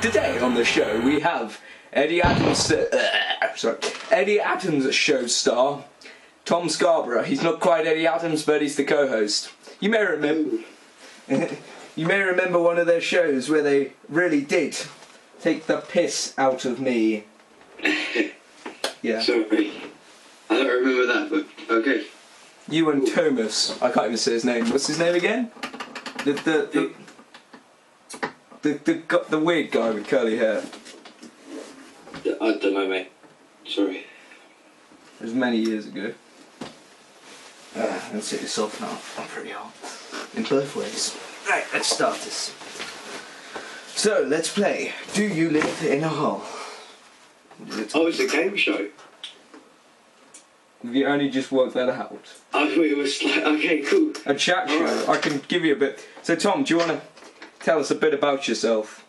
Today on the show we have Eddie Adams, Eddie Adams show star Tom Scarborough. He's not quite Eddie Adams, but he's the co-host. You may remember, one of their shows where they really did take the piss out of me. Yeah. Sorry, I don't remember that, but okay. You and Thomas. I can't even say his name. What's his name again? The weird guy with curly hair. I don't know, mate. Sorry. It was many years ago. Let's sit this off now. I'm pretty hot. In both ways. Right, let's start this. So, let's play. Do you live in a hole? Oh, it's a game show. Have you only just worked that out? I thought it was like, okay, cool. A chat show. Right. I can give you a bit. So, Tom, do you want to tell us a bit about yourself?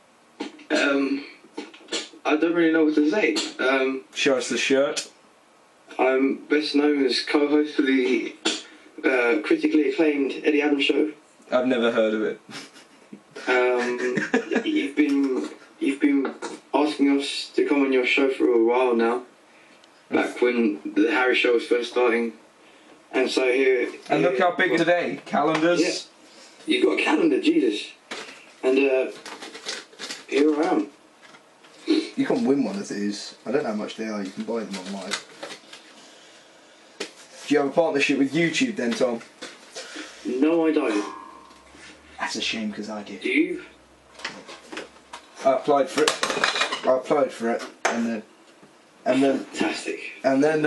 I don't really know what to say. Show us the shirt. I'm best known as co-host for the critically acclaimed Eddie Adams show. I've never heard of it. You've been asking us to come on your show for a while now. Back when the Harry show was first starting. And so here... And look how big today. Calendars. Yeah. You've got a calendar, Jesus. And here I am. You can't win one of these. I don't know how much they are. You can buy them online. Do you have a partnership with YouTube then, Tom? No, I don't. That's a shame because I did. Do you? I applied for it, and then Fantastic. And then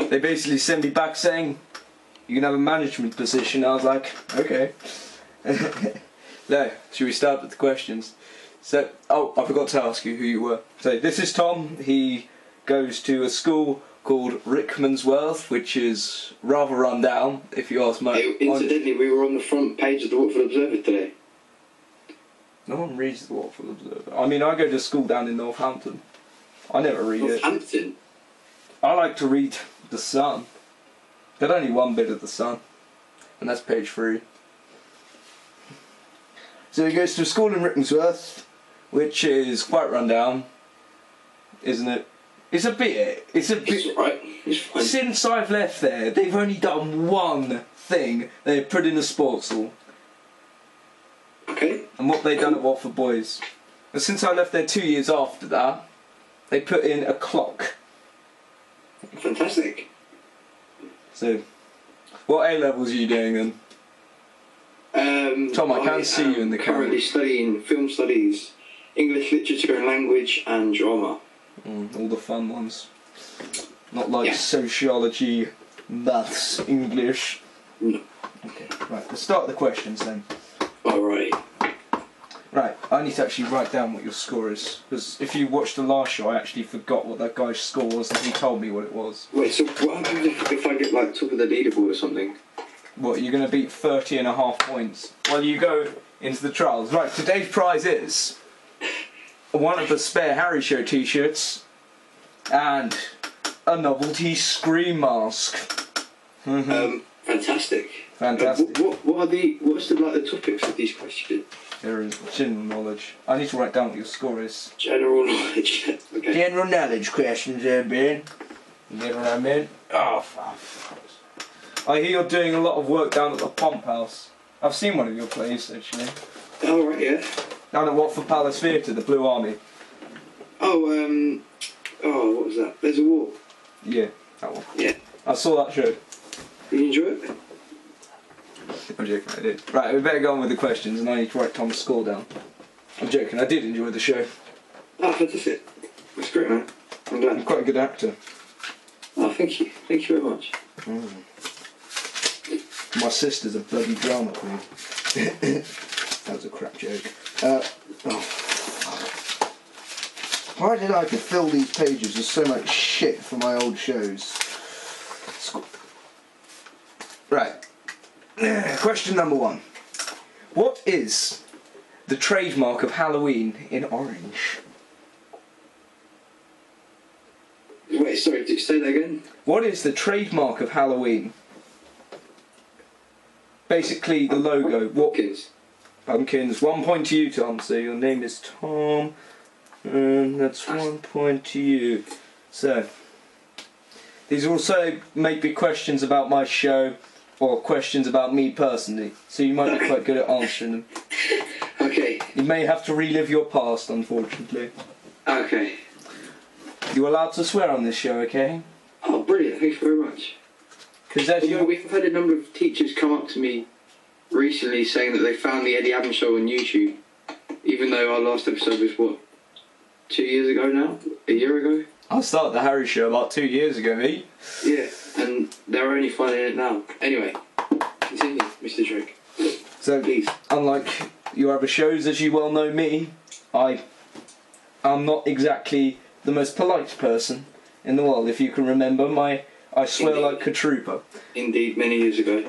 they basically sent me back saying you can have a management position. I was like, okay. No, should we start with the questions? So, oh, I forgot to ask you who you were. So this is Tom. He goes to a school called Rickmansworth, which is rather run down, if you ask my... Incidentally, we were on the front page of the Watford Observer today. No one reads the Watford Observer. I mean, I go to school down in Northampton. I never read it. Northampton? I like to read The Sun. But only one bit of The Sun. And that's page 3. So he goes to a school in Rickmansworth, which is quite run down, isn't it? It's a bit... It's alright. It's fine. Since I've left there, they've only done one thing. They've put in a sports hall. Okay. And what they've done at Watford Boys. And since I left there 2 years after that, they put in a clock. Fantastic. So, what A-levels are you doing then? Tom, I can't see you in the camera. Currently studying film studies, English literature and language, and drama. All the fun ones. Not like sociology, maths, English. No. Okay, right, let's start the questions then. Alright. Right, I need to actually write down what your score is, because if you watched the last show, I actually forgot what that guy's score was, and he told me what it was. Wait, so what happens if I get like top of the leaderboard or something? What, you're going to beat 30.5 points? Well, you go into the trials. Right, today's prize is one of the spare Harry Show t-shirts and a novelty Scream mask. Fantastic. Fantastic. What's the topics of these questions? There is general knowledge. I need to write down what your score is. General knowledge. Okay. General knowledge questions there, Ben. You get what I mean? Oh, fuck. I hear you're doing a lot of work down at the Pump House. I've seen one of your plays, actually. Oh, right, yeah. Down at Watford Palace Theatre, the Blue Army. Oh, what was that? There's a War. Yeah, that one. Yeah. I saw that show. Did you enjoy it? I'm joking, I did. Right, we better go on with the questions, and I need to write Tom's score down. I'm joking, I did enjoy the show. Oh, fantastic. That's great, man. I'm glad. You're quite a good actor. Oh, thank you. Thank you very much. My sister's a bloody drama queen. That was a crap joke. Why did I have to fill these pages with so much shit from my old shows? Right. Question number 1. What is the trademark of Halloween in orange? Wait, sorry, did you say that again? What is the trademark of Halloween? Basically, the logo. What? Hopkins. Bumpkins. 1 point to you, Tom. So your name is Tom. And that's 1 point to you. So, these also may be questions about my show or questions about me personally. So you might be quite good at answering them. Okay. You may have to relive your past, unfortunately. Okay. You're allowed to swear on this show, okay? Oh, brilliant. Thanks very much. Because as You know, you... we've had a number of teachers come up to me recently saying that they found the Eddie Adams show on YouTube, even though our last episode was, what, 2 years ago now? A year ago? I started the Harry show about 2 years ago, mate. Yeah, and they're only finding it now. Anyway, continue, Mr. Drake. So, Please. unlike your other shows, as you well know me, I'm not exactly the most polite person in the world. If you can remember, I swear Indeed. like a trooper. Indeed, many years ago.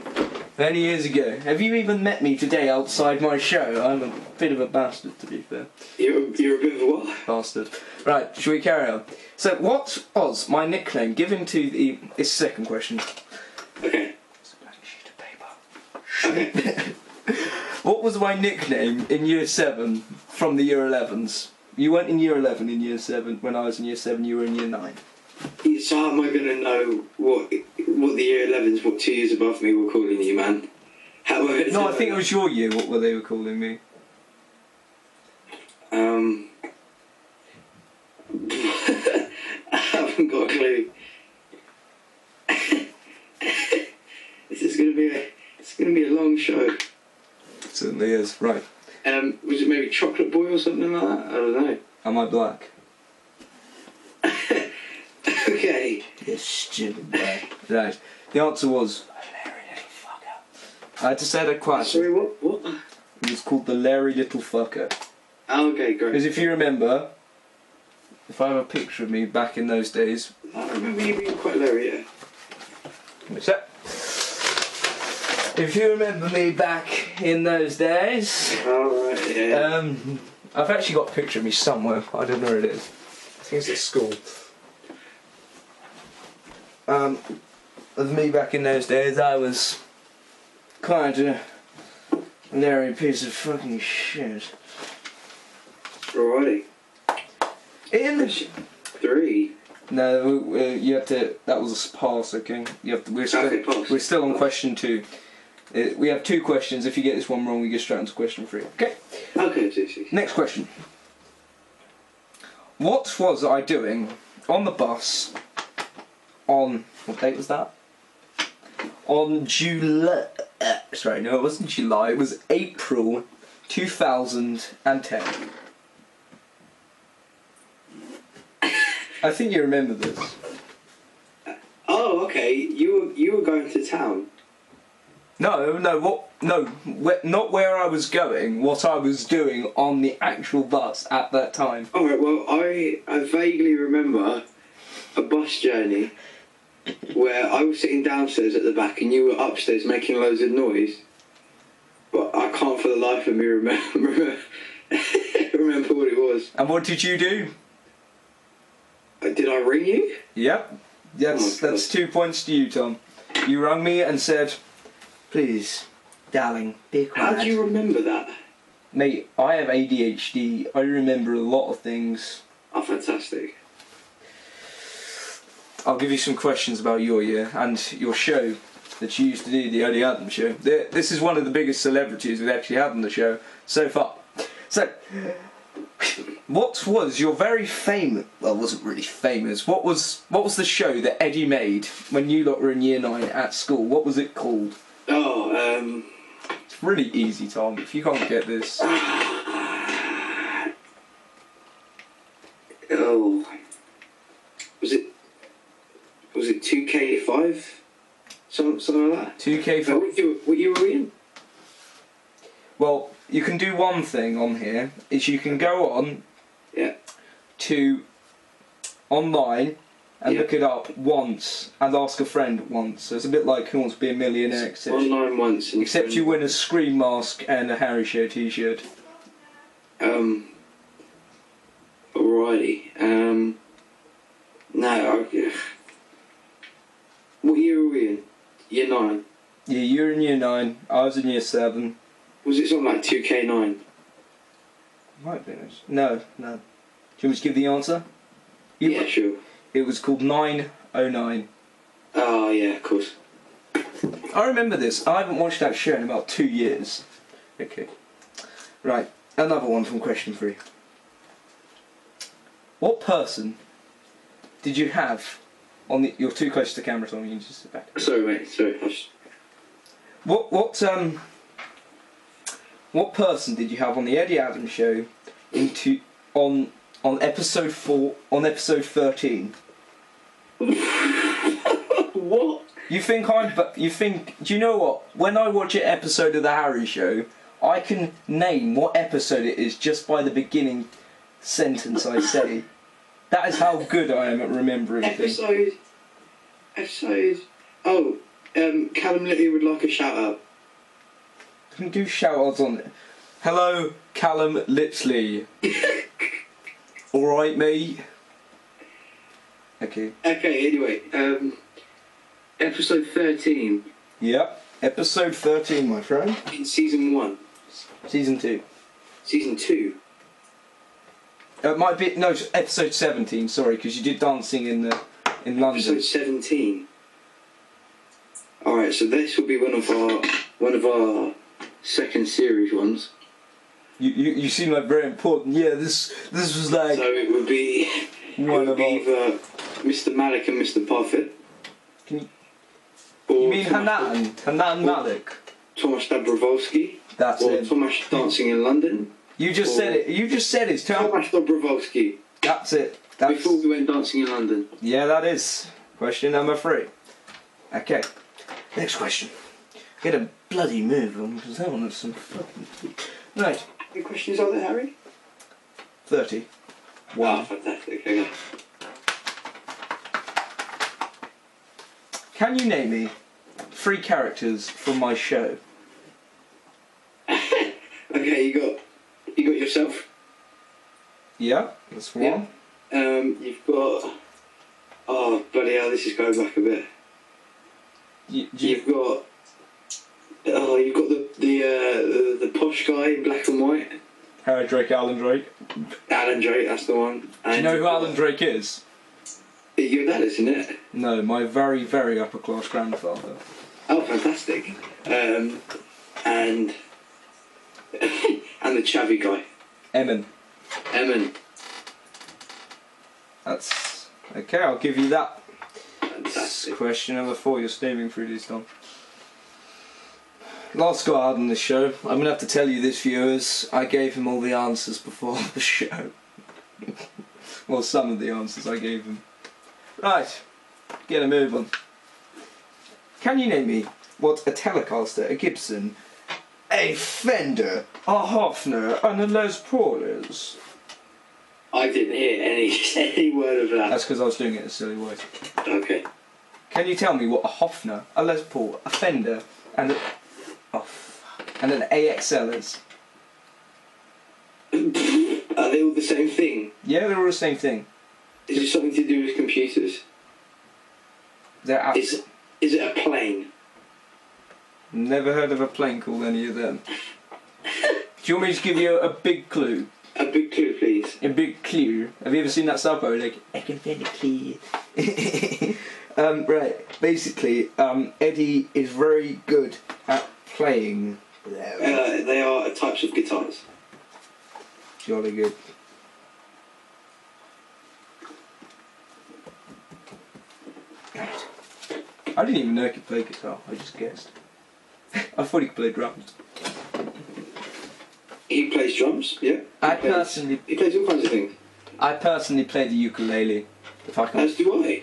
Many years ago. Have you even met me today outside my show? I'm a bit of a bastard, to be fair. You're a bit of a what? Bastard. Right, shall we carry on? So, what was my nickname given to the... It's the second question. Okay. It's a bloody sheet of paper. What was my nickname in Year 7 from the Year 11s? You weren't in Year 11 in Year 7. When I was in Year 7, you were in Year 9. So how am I going to know what the year 11s, what 2 years above me were calling you, man? How am I gonna No, know I think it that? was your year, what were they were calling me. I haven't got a clue. It's gonna be a long show. It certainly is. Right. Was it maybe Chocolate Boy or something like that? I don't know. Am I black? Okay. You stupid boy. Right. The answer was... Larry little fucker. I had to say that quietly. Sorry, what? It was called the Larry Little Fucker. Oh, okay, great. Because if you remember, if I have a picture of me back in those days... I remember you being quite low, yeah. What's that? If you remember me back in those days... Alright, yeah. I've actually got a picture of me somewhere. I don't know where it is. I think it's at school. Of me back in those days, I was kind of a Larry piece of fucking shit. Alrighty. In 3. no, you have to. That was a pass, okay. You have to. Okay, pass. We're still on question 2. We have 2 questions. If you get this one wrong, we go straight on to question 3. Okay. Okay, it's easy. Next question. What was I doing on the bus on... What date was that? On July... sorry, no, it wasn't July. It was April 2010. I think you remember this. Oh, okay. You were going to town. No, not where I was going. What I was doing on the actual bus at that time. Alright, well, I vaguely remember a bus journey where I was sitting downstairs at the back and you were upstairs making loads of noise. But I can't for the life of me remember what it was. And what did you do? Did I ring you? Yep. That's 2 points to you, Tom. You rang me and said, "Please, darling, be quiet." How do you remember that? Mate, I have ADHD. I remember a lot of things. Oh, fantastic. I'll give you some questions about your year and your show that you used to do, the Eddie Adams show. This is one of the biggest celebrities we've actually had on the show so far. So, what was your very famous... Well, it wasn't really famous. What was the show that Eddie made when you lot were in Year 9 at school? What was it called? Oh, It's really easy, Tom. If you can't get this... Oh. Was it 2K5? Something like that? 2K4... What year were we in? Well, you can do one thing on here, is you can go on to online and Yeah. look it up once and ask a friend once. So it's a bit like Who Wants to Be a Millionaire, except Online once. And except you win a Scream mask and a Harry Show t-shirt. Alrighty. No, what year were we in? Year 9. Yeah, you're in Year 9, I was in Year 7. Was it something like 2K9? Might be. No. Do you want me to give the answer? Yeah, sure. It was called 909. Oh, yeah, of course. I remember this. I haven't watched that show in about 2 years. Okay. Right. Another one from question 3. What person did you have on the... You're too close to the camera, Tom. You can just sit back. Sorry, mate. Sorry. What person did you have on the Eddie Adams show on episode 4 on episode 13? What? You think do you know what? When I watch an episode of the Harry show, I can name what episode it is just by the beginning sentence I say. That is how good I am at remembering things. Episode. Oh, Callum Littley would like a shout out. Can do shout outs on it. Hello, Callum Littley. Alright, mate. Okay. Okay, anyway, episode 13 Yep. Episode 13, my friend. in season 1. Season 2. Season 2. It might be it's episode 17. Sorry, because you did dancing in London. Episode 17. Alright, so this will be one of our second series ones. You seem like very important. Yeah, this was like So it would be one of our. either Mr. Malik and Mr. Parfit. Can Or you mean Hanan Malik? Tomasz Dobrowolski. That's or it. Tomasz Dancing in London. You just said it. You just said it. Tomasz Dobrowolski. That's it. That's Before we went dancing in London. yeah. That is question number 3. Okay. Next question. Get a bloody move on because that one has some fucking. Right. Any questions out there, Harry? 30. Wow, fantastic. Okay. Can you name me 3 characters from my show? Okay, you got yourself. Yeah, that's one. Yeah. You've got. Oh bloody hell! This is going back a bit. You've got. Oh, you've got the posh guy in black and white. Harry Drake, Alan Drake. Alan Drake, that's the one. Do you know who Alan Drake is? Your dad, isn't it? No, my very, very upper class grandfather. Oh, fantastic. And and the chavvy guy. Emin. That's okay. I'll give you that. Fantastic. Question number 4. You're steaming through these, Tom. Last guy on the show. I'm gonna have to tell you this, viewers. I gave him all the answers before the show. Well, some of the answers I gave him. Right. Get a move on. Can you name me what a Telecaster, a Gibson, a Fender, a Hofner, and a Les Paul is? I didn't hear any word of that. That's because I was doing it in a silly way. Okay. Can you tell me what a Hofner, a Les Paul, a Fender, and and an AXL is? Are they all the same thing? Yeah, they're all the same thing. Is it something to do with computers? They're Is it a plane? Never heard of a plane called any of them. Do you want me to give you a big clue? A big clue, please. A big clue. Have you ever seen that South Park? Like, I can find a clue. Right. Basically, Eddie is very good at playing them. They are types of guitars. Jolly good. I didn't even know he could play guitar. I just guessed. I thought he could play drums. He plays drums, yeah. I He plays all kinds of things. personally play the ukulele. If I can. As do I.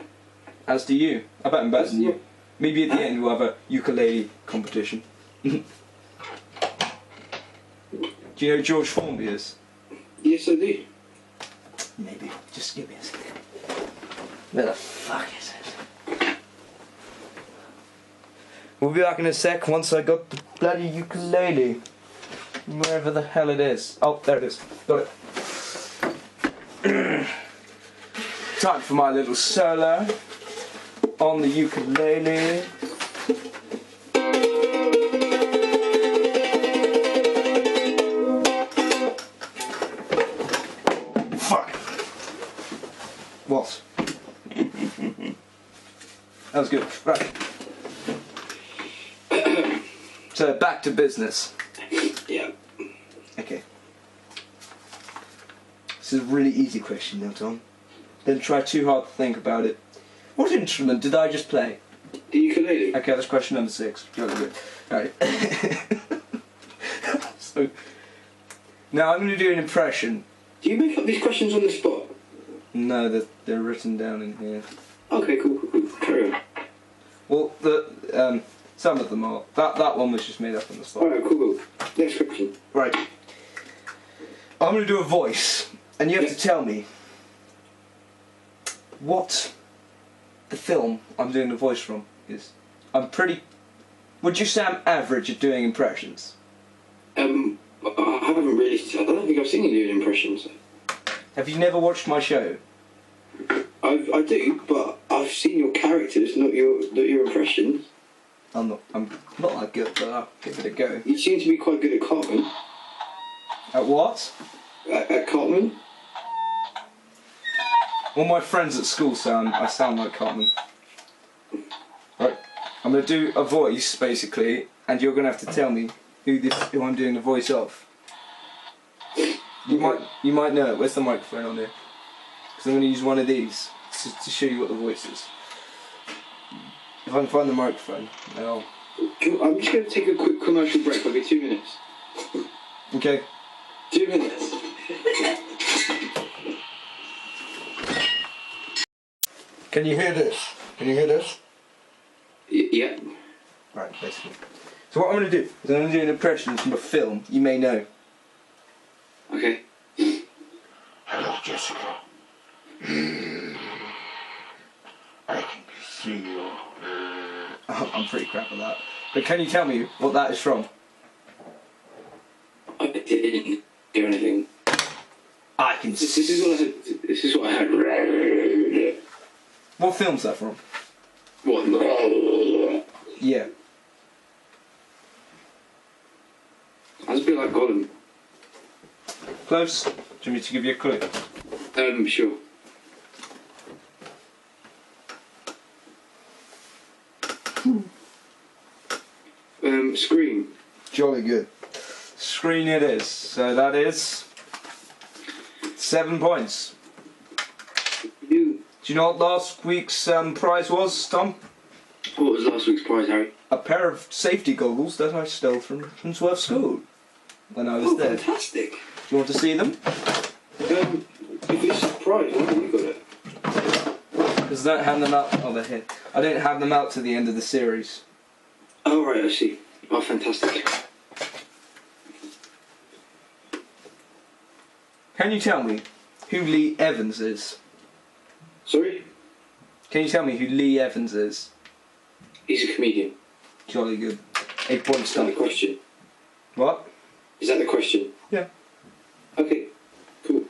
As do you. I bet I'm better than you. Maybe at the end we'll have a ukulele competition. Do you know who George Formby is? Yes, I do. Maybe. Just give me a second. Where the fuck is it? We'll be back in a sec once I got the bloody ukulele. Wherever the hell it is. Oh, there it is. Got it. Time for my little solo on the ukulele. What? That was good. Right. So back to business. Yeah. Okay. This is a really easy question now, Tom. Don't try too hard to think about it. What instrument did I just play? The ukulele. Okay, that's question number 6. Really good. Alright. So, now I'm going to do an impression. Do you make up these questions on the spot? No, they're written down in here. Okay, cool. Carry on. Well, some of them are. That one was just made up on the spot. Alright, cool. Next question. Right. I'm going to do a voice, and you have to tell me what the film I'm doing the voice from is. Would you say I'm average at doing impressions? I haven't really. I don't think I've seen you doing impressions. Have you never watched my show? I do, but I've seen your characters, not your impressions. I'm not that good, but I'll give it a go. You seem to be quite good at Cartman. At what? At Cartman? All my friends at school say I sound like Cartman. Right, I'm going to do a voice, basically, and you're going to have to tell me who I'm doing the voice of. You might know it. Where's the microphone on here? Because I'm going to use one of these to show you what the voice is. If I can find the microphone, then I'll... I'm just going to take a quick commercial break. I'll be 2 minutes. Okay. 2 minutes. Can you hear this? Can you hear this? Yeah. Right, basically. So what I'm going to do is I'm going to do an impression from a film you may know. Okay. Hello, Jessica. I can see you. I'm pretty crap at that. But can you tell me what that is from? I didn't do anything. I can This is what I had. What film's that from? What? Yeah. That's a bit like Gollum. Close? Do you want me to give you a clue? Sure. Scream. Jolly good. Screen it is. So that is 7 points. You. Do you know what last week's prize was, Tom? What was last week's prize, Harry? A pair of safety goggles that I stole from Sworth School when I was there. Do Fantastic. you want to see them? If it's a prize, why haven't you got it? Because I don't hand them out. Oh, they're here. I don't hand them out to the end of the series. Oh, right, I see. Oh, fantastic. Can you tell me who Lee Evans is? Sorry? Can you tell me who Lee Evans is? He's a comedian. Jolly good. 8 points, Is that the Tom. question? What? Is that the question? Yeah. Okay, cool.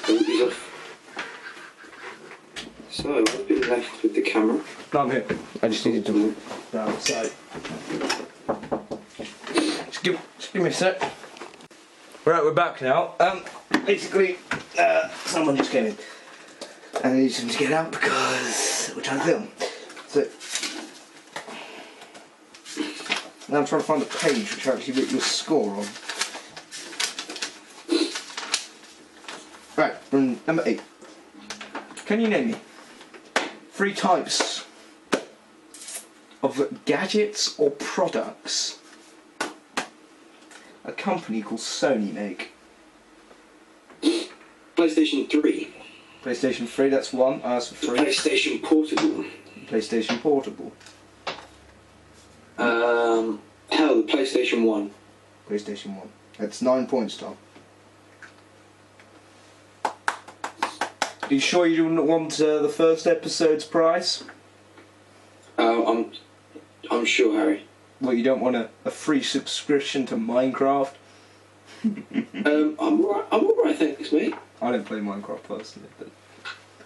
Oh, he's off. So, I've been left with the camera. No, I'm here. I just needed to go outside. Just give me a sec. Right, we're back now. Basically, someone just came in. And I need them to get out because we're trying to film. So, now I'm trying to find the page which actually wrote your score on. Right, from number 8. Can you name me 3 types of gadgets or products a company called Sony make? PlayStation 3. PlayStation 3, that's 1. I asked for 3. PlayStation Portable. PlayStation Portable. Hell, the PlayStation 1. PlayStation 1. That's 9 points, Tom. Are you sure you don't want the first episode's prize? I'm sure, Harry. Well, you don't want a free subscription to Minecraft? I'm alright, thanks, mate. I don't play Minecraft personally, but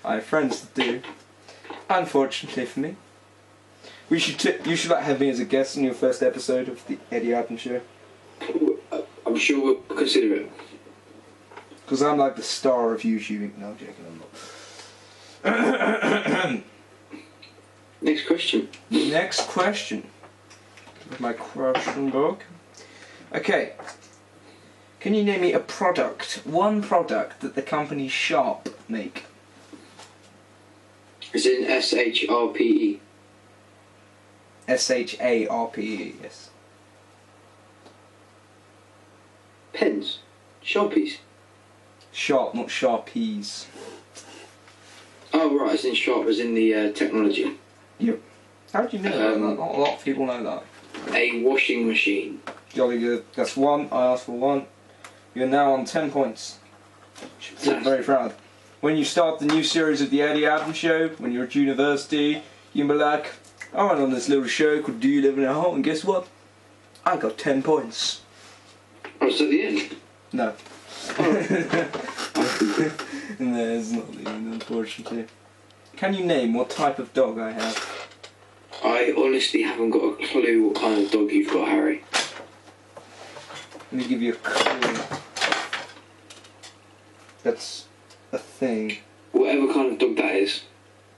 I have friends that do. Unfortunately for me. You should have me as a guest in your first episode of the Eddie Adams Show. sure we'll consider it. Because I'm like the star of YouTubing. No, I'm joking, I'm not. Next question. Next question. With my question book. Okay. Can you name me a product, one product that the company Sharp make? It's in SHRPE. SHARPE, yes. Pens. Sharpies. Sharp, not Sharpies. Oh, right, it's in Sharp, as in the technology. Yep. How do you know that? Not a lot of people know that. A washing machine. Jolly good. That's one. I asked for one. You're now on 10 points. Should feel very proud. When you start the new series of The Eddie Adams Show, when you're at university, you can be like, I went on this little show called Do You Live in a Hole? And guess what? I got 10 points. Oh, it's at the end? No. Oh. No, it's not the end, unfortunately. Can you name what type of dog I have? I honestly haven't got a clue what kind of dog you've got, Harry. Let me give you a clue. That's a thing. Whatever kind of dog that is,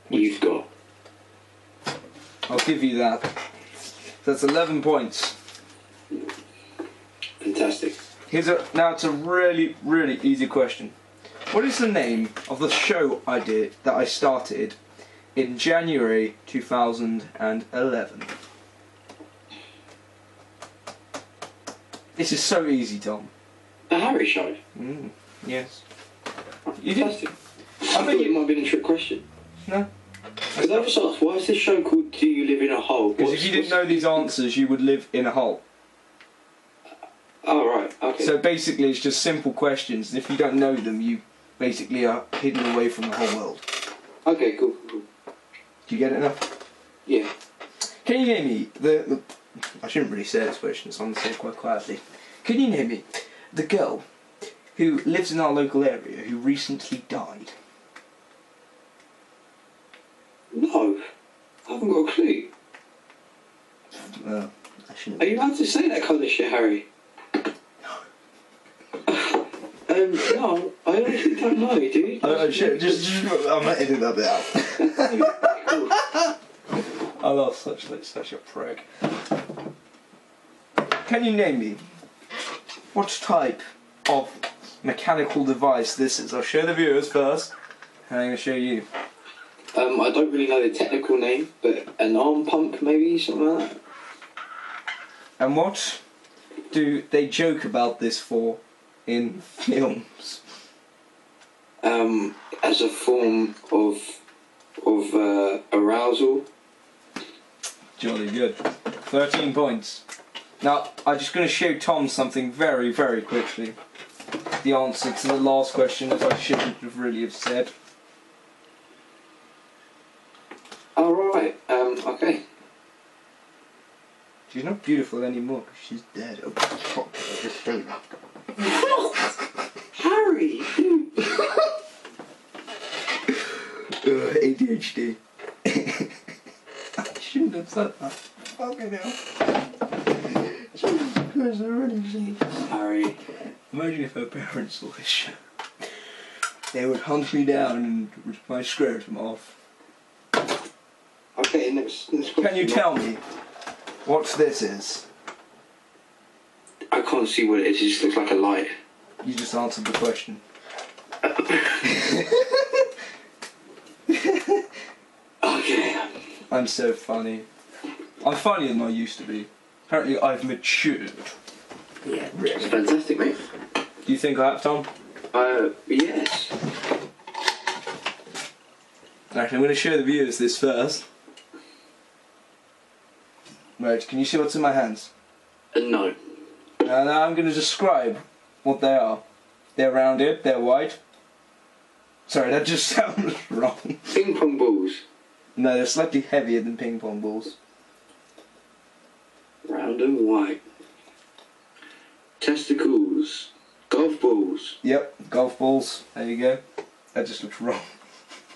you've got. I'll give you that. That's 11 points. Fantastic. Now it's a really, really easy question. What is the name of the show that I started in January 2011? This is so easy, Tom. The Harry Show. Yes. You Fantastic. did? I thought it might have been a trick question. No. Because I was asked, why is this show called Do You Live in a Hole? Because if you didn't know these answers, you would live in a hole. Oh, right, okay. So basically, it's just simple questions, and if you don't know them, you basically are hidden away from the whole world. Okay, cool. Do you get it now? Yeah. Can you name me the I shouldn't really say this question, so I'm going to say it quite quietly. Can you name me the girl who lives in our local area who recently died? No. I haven't got a clue. I shouldn't. Are you allowed to say that kind of shit, Harry? No, I honestly don't know, dude. I'm not editing that bit out. I love such a prick. Can you name me what type of mechanical device this is? I'll show the viewers first, and I'm going to show you. I don't really know the technical name, but an arm pump maybe, something like that. And what do they joke about this for in films? As a form of arousal. Jolly good. 13 points. Now, I'm just going to show Tom something very, very quickly. The answer to the last question that I shouldn't have really have said. Oh, right. Okay. She's not beautiful anymore because she's dead. Oh, fuck. I just said that. Harry! ADHD. I shouldn't have said that. Fucking hell. Jesus Christ, I really shouldn't. Harry. Imagine if her parents saw this show. They would hunt me down and rip my scrotum off. Okay, next question. Can you tell me what this is? I can't see what it is, it just looks like a light. You just answered the question. Okay. I'm so funny. I'm funnier than I used to be. Apparently I've matured. Yeah, it's fantastic, mate. Do you think I have, Tom? Yes. Alright, I'm going to show the viewers this first. Right, can you see what's in my hands? No. Now I'm going to describe what they are. They're rounded, they're white. Sorry, that just sounds wrong. Ping pong balls. No, they're slightly heavier than ping pong balls. Round and white. Testicles. Golf balls. Yep, golf balls. There you go. That just looks wrong.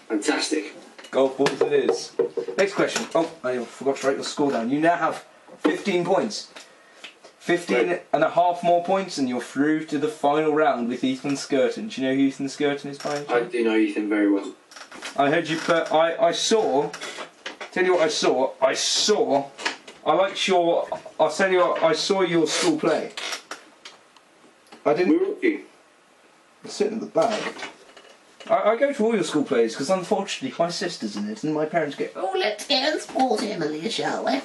Fantastic. Golf balls it is. Next question. Oh, I forgot to write your score down. You now have 15 points. 15 and a half more points and you're through to the final round with Ethan Skirton. Do you know who Ethan Skirton is by any I chance? do know Ethan very well. I heard you put... I saw... Tell you what I saw. I liked your... I'll tell you what, I saw your school play. I didn't... Where are you? It's sitting in the bag. I go to all your school plays because unfortunately my sister's in it and my parents go, Oh, let's go and support Emily, shall we?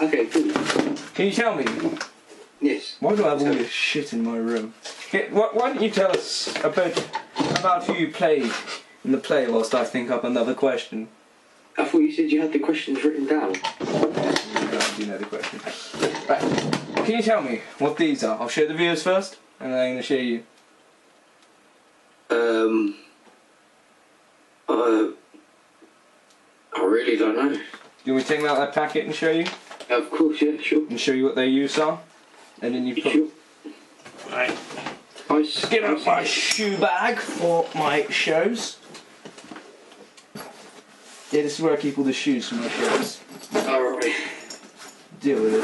Okay, cool. can you tell me, Yes. why do I have all this shit in my room? Why don't you tell us about who you played in the play whilst I think up another question? I thought you said you had the questions written down. I do know the question. Right, can you tell me what these are? I'll show the viewers first and then I'm going to show you. I really don't know. Do you want me to take them out of that packet and show you? Of course, yeah, sure. And show you what their use are? And then you put... Sure. Right. I Get out my shoe bag for my shows. Yeah, this is where I keep all the shoes for my shows. Alright. Deal with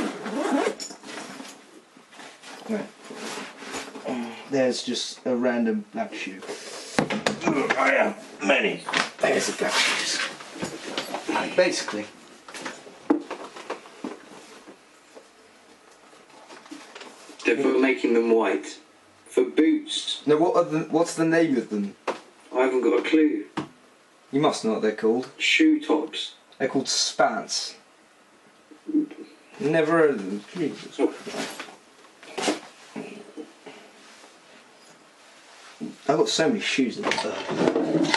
it. Right. There's just a random black shoe. I have many pairs of black shoes. Basically. They're for making them white. For boots. Now, what's the name of them? I haven't got a clue. You must know what they're called. Shoe tops. They're called spats. Never heard of them. Jesus. I've got so many shoes in the bag.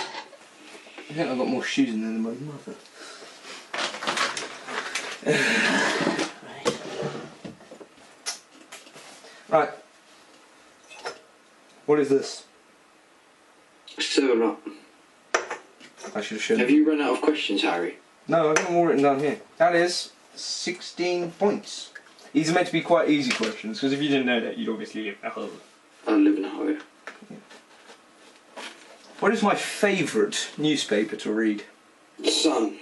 I think I've got more shoes in there than my mother. Right. What is this? 7-Up. I should have shown Have you. you run out of questions, Harry? No, I've got them all written down here. That is 16 points. These are meant to be quite easy questions, because if you didn't know that, you'd obviously live a hole. I live in a hole. What is my favourite newspaper to read? The Sun.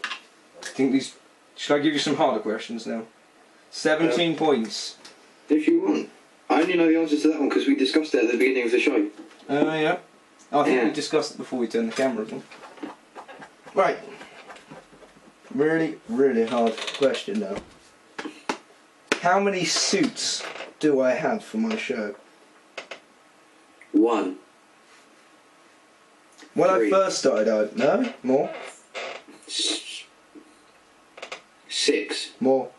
I think these... Should I give you some harder questions now? 17 points. If you want. I only know the answer to that one because we discussed it at the beginning of the show. Oh, yeah. I think Yeah. we discussed it before we turned the cameras on. Right. Really, really hard question now. How many suits do I have for my show? 1. When 3. I first started out, no? More? 6. More?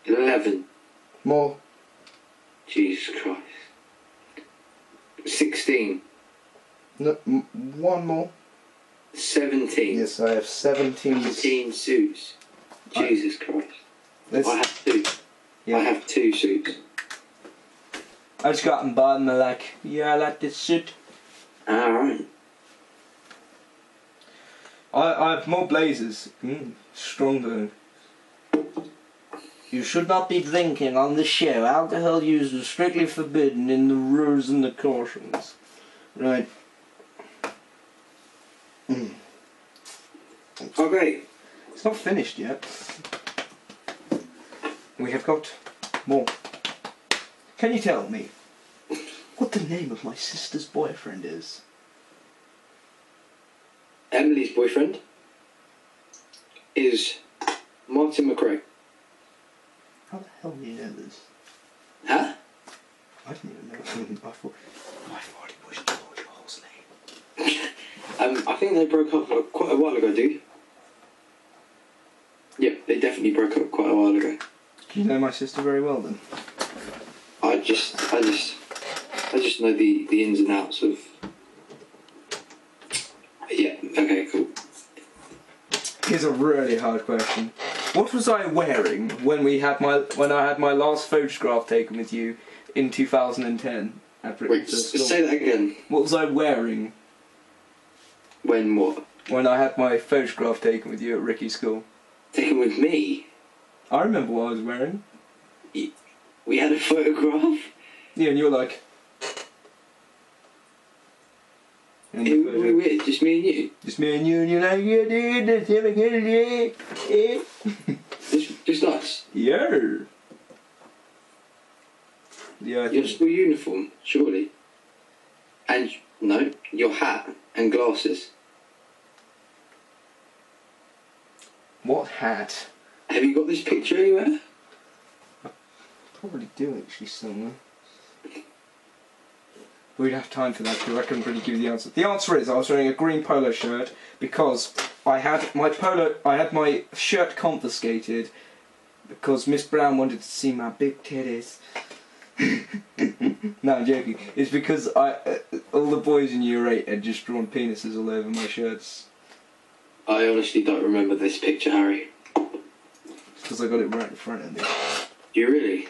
11. More? Jesus Christ. 16. No, one more? 17. Yes, I have 17. 17 suits. Jesus Christ. Let's, I have 2. yeah. I have 2 suits. I just got them by and they're like, yeah, I like this suit. Alright. I have more blazers. Strong burn. You should not be drinking on the show. Alcohol use is strictly forbidden in the rules and the cautions. Right. Okay. It's not finished yet. We have got more. Can you tell me what the name of my sister's boyfriend is? Emily's boyfriend is Martin McRae. How the hell do you know this? Huh? I didn't even know. I thought it was George Hall's name. I think they broke up quite a while ago, dude. Yeah, they definitely broke up quite a while ago. Do you know my sister very well then? I just know the ins and outs of. Yeah. Okay. Cool. Here's a really hard question. What was I wearing when I had my last photograph taken with you in 2010 at Britain's Wait. First School? Say that again. What was I wearing When what? when I had my photograph taken with you at Ricky's school? Taken with me. I remember what I was wearing. We had a photograph. Yeah, and you were like... Yeah. in It the would be photo. weird, just me and you. Just me and you like, yeah, dude, that's him again, yeah. Just us. Yeah. Yeah, I Your think. school uniform, surely. And, no, your hat and glasses. What hat? Have you got this picture anywhere? Probably do actually somewhere. We'd have time for that because I couldn't really give you the answer. The answer is I was wearing a green polo shirt because I had my shirt confiscated because Miss Brown wanted to see my big titties. No, I'm joking. It's because all the boys in Year 8 had just drawn penises all over my shirts. I honestly don't remember this picture, Harry. It's because I got it right in front of me. Do you really?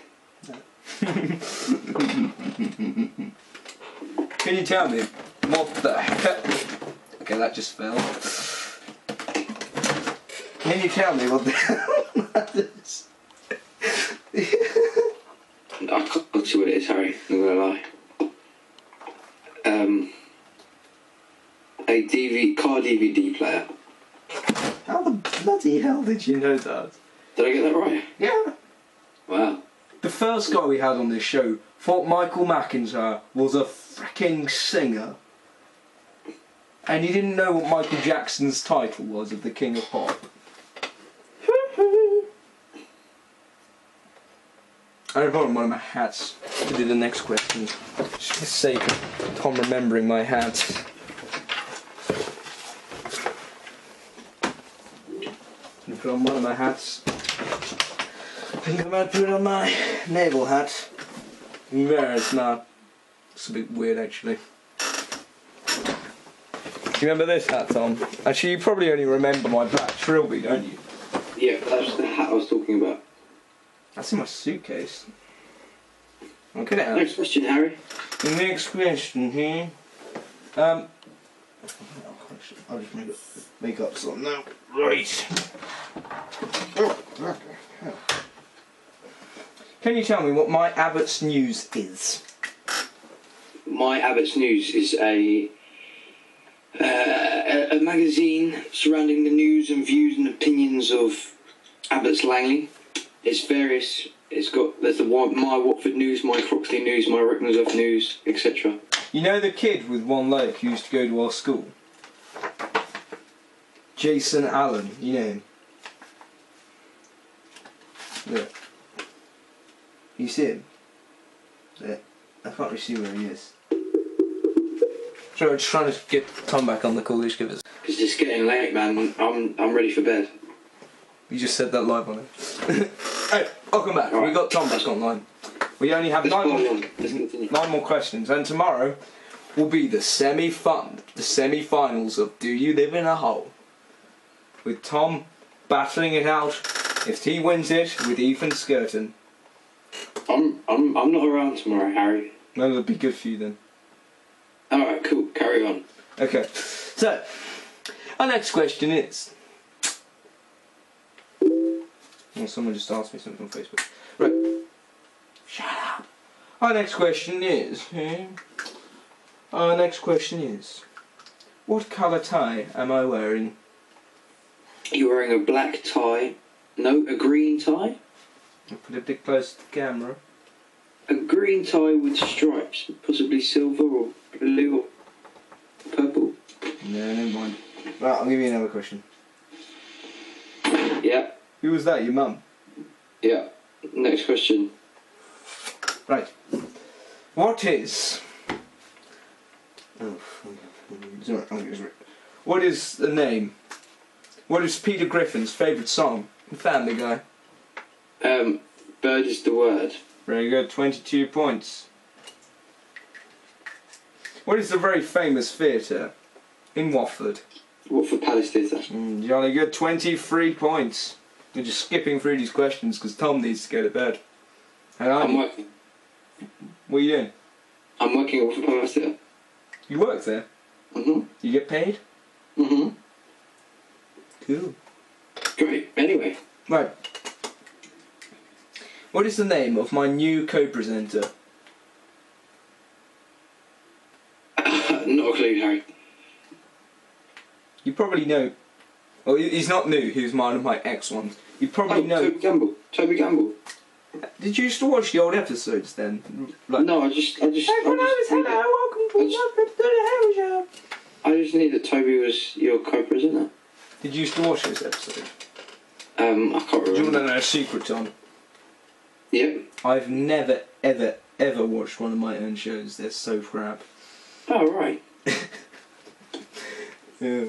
Can you tell me what the heck? Okay, that just fell. Can you tell me what the hell that is? I can't see what it is, Harry. I'm not gonna lie. A car DVD player. How the bloody hell did you know that? Did I get that right? Yeah. Wow. The first guy we had on this show thought Michael McIntyre was a freaking singer. And he didn't know what Michael Jackson's title was of the King of Pop. I put on one of my hats to do the next question. Just for the sake of Tom remembering my hat. I put on one of my hats. I think I might put on my naval hat. No, it's not. It's a bit weird actually. Do you remember this hat, Tom? Actually, you probably only remember my black trilby, don't you? Yeah, that's the hat I was talking about. That's in my suitcase. I'll get it out. Next question, Harry. The next question here. I'll just make up some now. Right. Can you tell me what My Abbott's News is? My Abbott's News is a magazine surrounding the news and views and opinions of Abbots Langley. It's various. There's the My Watford News, My Croxley News, My Rickmansworth News, etc. You know the kid with one leg who used to go to our school? Jason Allen, you know him? Look. You see him? Look. I can't really see where he is. Sorry, I'm just trying to get Tom back on the call. Just give us. Because it's getting late, man. I'm ready for bed. You just said that live on it. Hey, welcome back. Right. We got Tom back online. We only have Let's nine go on. Let's continue. more questions, and tomorrow will be the semi-finals of Do You Live in a Hole? With Tom battling it out. If he wins it, with Ethan Skirton. I'm not around tomorrow, Harry. No, that'll be good for you then. Alright, cool. Carry on. Okay, so our next question is. Well, someone just asked me something on Facebook. Right. Shut up. Our next question is. What colour tie am I wearing? You're wearing a black tie. No, a green tie. I'll put it a bit close to the camera. A green tie with stripes, possibly silver or blue or purple. No, never mind. Right, I'll give you another question. Yeah, Who was that? Your mum? yeah. Next question. Right. What is? What is the name? What is Peter Griffin's favourite song in Family Guy? Bird is the word. Very good, 22 points. What is the very famous theatre in Watford? Watford Palace Theatre. Jolly good, 23 points. We're just skipping through these questions because Tom needs to go to bed. And I'm working. What are you doing? I'm working at Watford Palace Theatre. You work there? Mhm. You get paid? Mhm. Cool. Great. Anyway, Right. What is the name of my new co-presenter? not a clue, Harry. probably know. Well, he's not new. He was one of my ex ones. You probably know. Toby Gamble. Toby Gamble. Did you used to watch the old episodes then? Like, No, I just. Hello, welcome to the Harry Show. I just knew that Toby was your co-presenter. Did you used to watch this episode? I can't Do you want remember. to know a secret, Tom? Yep. I've never, ever, ever watched one of my own shows. They're so crap. Oh, right. Yeah.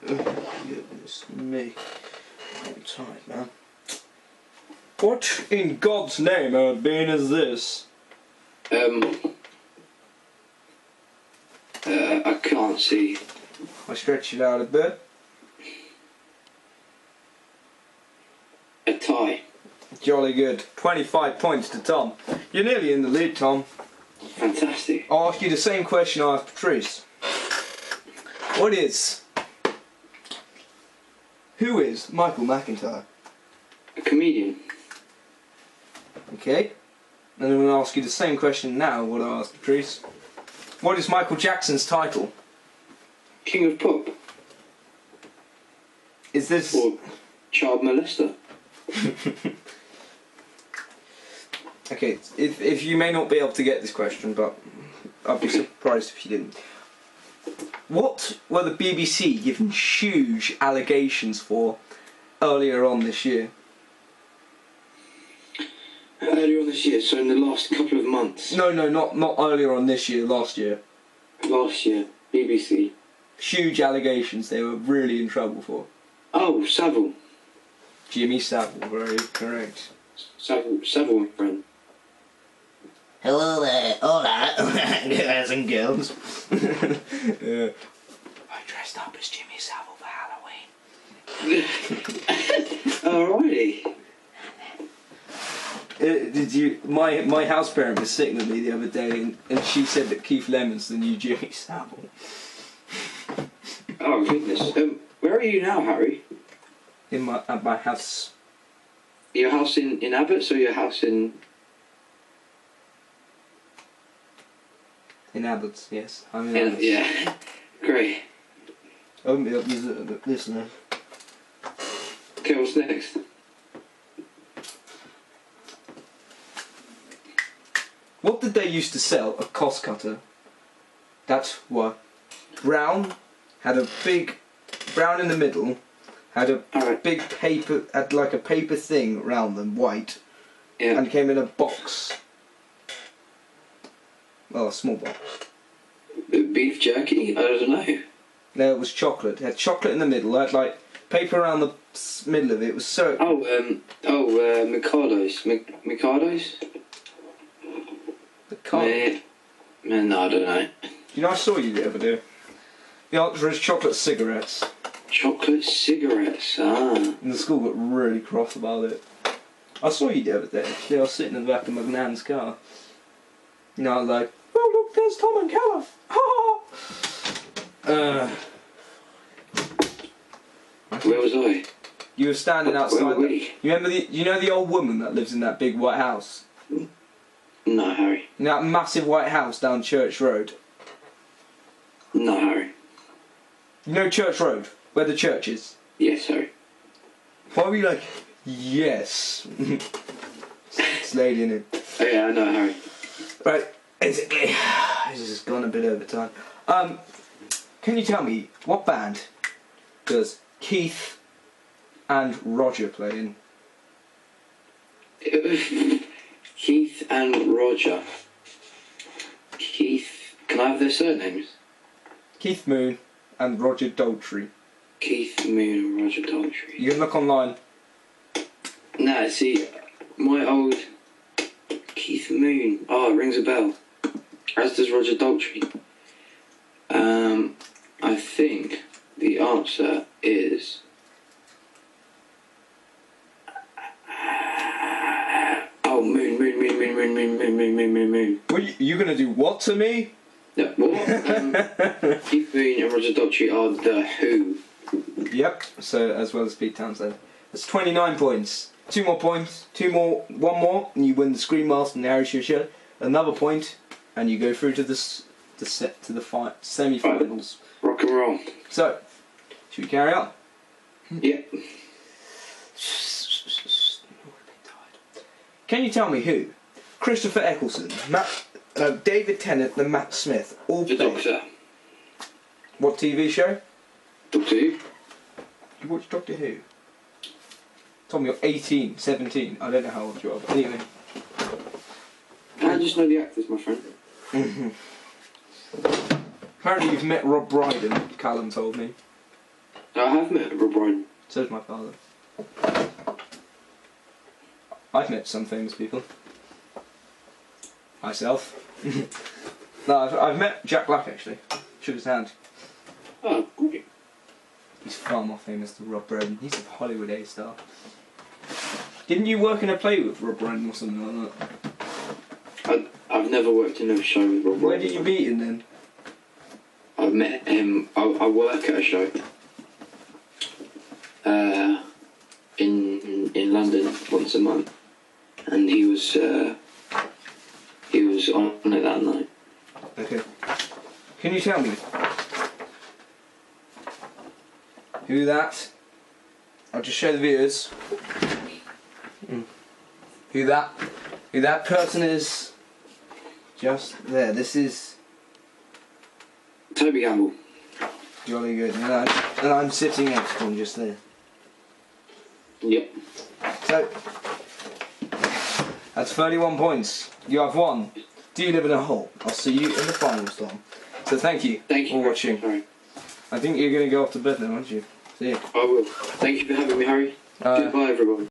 Goodness me. I'm tired, man. What in God's name, Bean, is this? I can't see. I stretch it out a bit. A tie. Jolly good. 25 points to Tom. You're nearly in the lead, Tom. Fantastic. I'll ask you the same question I asked Patrice. Who is Michael McIntyre? A comedian. Okay. And I'm going to ask you the same question now what I asked Patrice. What is Michael Jackson's title? King of pop. Is this... Or child molester. Okay, if you may not be able to get this question, but I'd be surprised if you didn't. What were the BBC given huge allegations for earlier on this year? Earlier on this year, so in the last couple of months. No, not earlier on this year, last year. Last year, BBC. Huge allegations they were really in trouble for. Oh, Savile. Jimmy Savile, very correct. Savile, my friend. Hello there. Hola, guys and girls. Yeah. I dressed up as Jimmy Savile for Halloween. Alrighty. Did you? My house parent was sitting with me the other day, and she said that Keith Lemon's the new Jimmy Savile. Oh goodness. Where are you now, Harry? At my house. Your house in Abbots or your house in... In Abbots, yes. I'm in Abbots. Yeah. Great. Open me up this now. Okay, what's next? What did they used to sell? A cost cutter. That's what. Brown had a big... Brown in the middle. Had a Alright. big paper... Had like a paper thing around them, white. Yeah. And came in a box. Well, a small box. Beef jerky? I don't know. No, it was chocolate. It had chocolate in the middle. It had like paper around the middle of it. It was so... Micados. Micados? I can't... Man, no, I don't know. You know, I saw you the other day. The answer is chocolate cigarettes. Chocolate cigarettes, And the school got really cross about it. I saw you the other day, actually. I was sitting in the back of my nan's car. You know, I was like, oh look, there's Tom and Callum. Where was I? You were standing outside. Where were we? You remember you know the old woman that lives in that big white house? No, Harry. You know that massive white house down Church Road? No, Harry. You know Church Road? Where the church is? Yes, Harry. Why were you like, yes? This lady in it. Oh yeah, I know, Harry. Right, basically, this has gone a bit over time. Can you tell me what band does Keith and Roger play in? Keith and Roger. Keith... Can I have their surnames? Keith Moon and Roger Daltrey. Keith Moon and Roger Daltrey. You can look online. Nah, see, my old... Keith Moon. Oh, it rings a bell. As does Roger Daltrey. I think the answer is... Oh, Moon. What, you gonna do what to me? No, what? Keith Moon and Roger Daltrey are The Who. Yep, so as well as Pete Townsend. That's 29 points. 2 more points, 2 more, 1 more, and you win the Screen Master and the Harry Show shirt. Another point, and you go through to the to the semi-finals. Rock and roll. So, should we carry on? Yeah. Can you tell me who Christopher Eccleston, David Tennant, and Matt Smith all The played? Doctor. What TV show? Doctor Who? You watch Doctor Who? Told me you're 18, 17. I don't know how old you are, but anyway. I just know the actors, my friend. Apparently you've met Rob Brydon, Callum told me. I have met Rob Brydon. So's my father. I've met some famous people. Myself. No, I've met Jack Black actually. Shook his hand. Oh, great. He's far more famous than Rob Brydon. He's a Hollywood A-star. Didn't you work in a play with Rob Brydon or something like that? I've never worked in a show with Rob Brydon. Where did you meet him then? I've met him. I work at a show. In London once a month, and he was on it that night. Okay. Can you tell me who that? I'll just show the viewers who that person is. Just there. This is Toby Campbell. jolly good, and I'm sitting next to him just there. Yep. So that's 31 points. You have won. Do you live in a hole? I'll see you in the finals, Tom. So thank you for watching. Sorry. I think you're going to go off to bed now, aren't you? See you. I will. Thank you for having me, Harry. Uh, Goodbye, everyone.